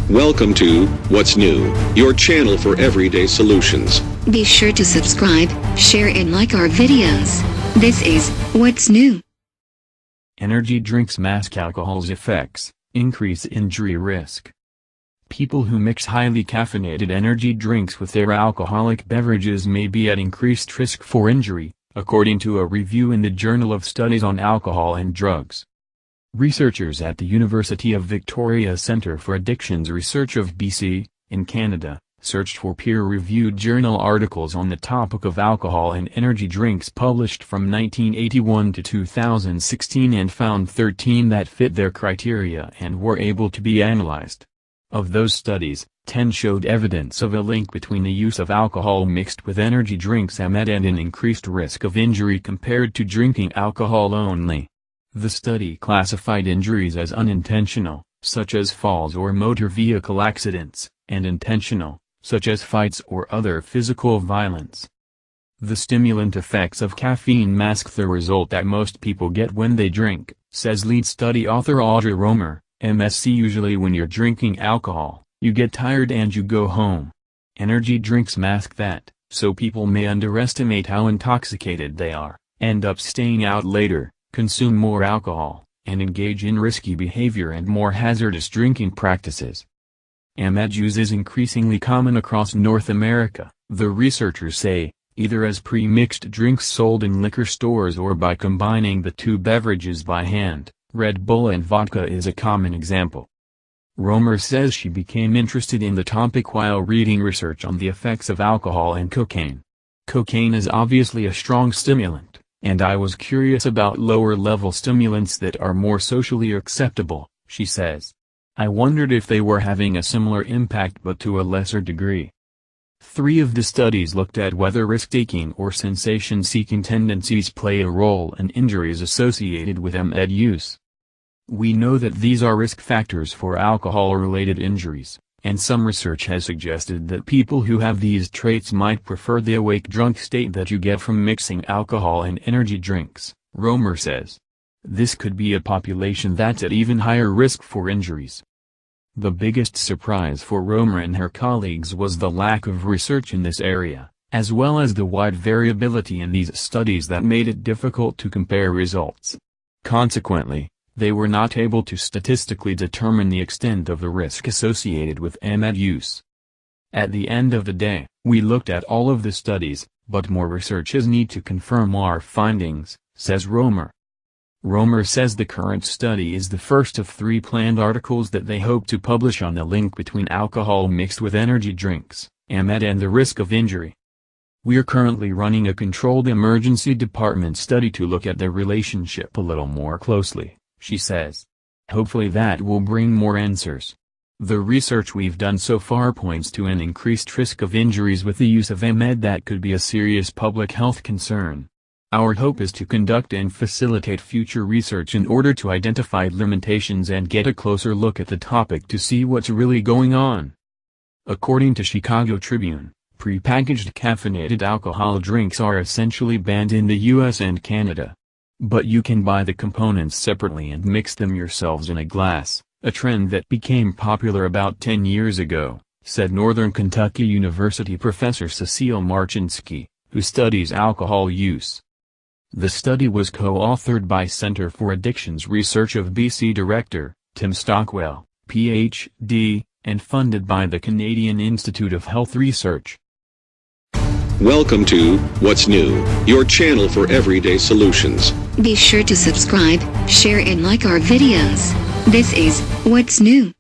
Welcome to What's New, your channel for everyday solutions. Be sure to subscribe, share and like our videos. This is What's New. Energy drinks mask alcohol's effects, increase injury risk. People who mix highly caffeinated energy drinks with their alcoholic beverages may be at increased risk for injury, according to a review in the Journal of Studies on Alcohol and Drugs. Researchers at the University of Victoria Centre for Addictions Research of BC, in Canada, searched for peer-reviewed journal articles on the topic of alcohol and energy drinks published from 1981 to 2016 and found 13 that fit their criteria and were able to be analyzed. Of those studies, 10 showed evidence of a link between the use of alcohol mixed with energy drinks AmED and an increased risk of injury compared to drinking alcohol only. The study classified injuries as unintentional, such as falls or motor vehicle accidents, and intentional, such as fights or other physical violence. The stimulant effects of caffeine mask the result that most people get when they drink, says lead study author Audrey Romer, MSc. Usually when you're drinking alcohol, you get tired and you go home. Energy drinks mask that, so people may underestimate how intoxicated they are, end up staying out later, consume more alcohol, and engage in risky behavior and more hazardous drinking practices. AmED use is increasingly common across North America, the researchers say, either as pre-mixed drinks sold in liquor stores or by combining the two beverages by hand. Red Bull and vodka is a common example. Romer says she became interested in the topic while reading research on the effects of alcohol and cocaine. Cocaine is obviously a strong stimulant, and I was curious about lower-level stimulants that are more socially acceptable, she says. I wondered if they were having a similar impact but to a lesser degree. 3 of the studies looked at whether risk-taking or sensation-seeking tendencies play a role in injuries associated with AmED use. We know that these are risk factors for alcohol-related injuries, and some research has suggested that people who have these traits might prefer the awake drunk state that you get from mixing alcohol and energy drinks, Romer says. This could be a population that's at even higher risk for injuries. The biggest surprise for Romer and her colleagues was the lack of research in this area, as well as the wide variability in these studies that made it difficult to compare results. Consequently, they were not able to statistically determine the extent of the risk associated with AmED use. At the end of the day, we looked at all of the studies, but more research is needed to confirm our findings, says Romer. Romer says the current study is the first of 3 planned articles that they hope to publish on the link between alcohol mixed with energy drinks, AmED and the risk of injury. We're currently running a controlled emergency department study to look at the relationship a little more closely, she says. Hopefully that will bring more answers. The research we've done so far points to an increased risk of injuries with the use of AmED that could be a serious public health concern. Our hope is to conduct and facilitate future research in order to identify limitations and get a closer look at the topic to see what's really going on. According to Chicago Tribune, prepackaged caffeinated alcohol drinks are essentially banned in the US and Canada. But you can buy the components separately and mix them yourselves in a glass, a trend that became popular about 10 years ago, said Northern Kentucky University professor Cecile Marchinsky, who studies alcohol use. The study was co-authored by Centre for Addictions Research of BC Director, Tim Stockwell, Ph.D., and funded by the Canadian Institute of Health Research. Welcome to What's New, your channel for everyday solutions. Be sure to subscribe, share and like our videos. This is What's New.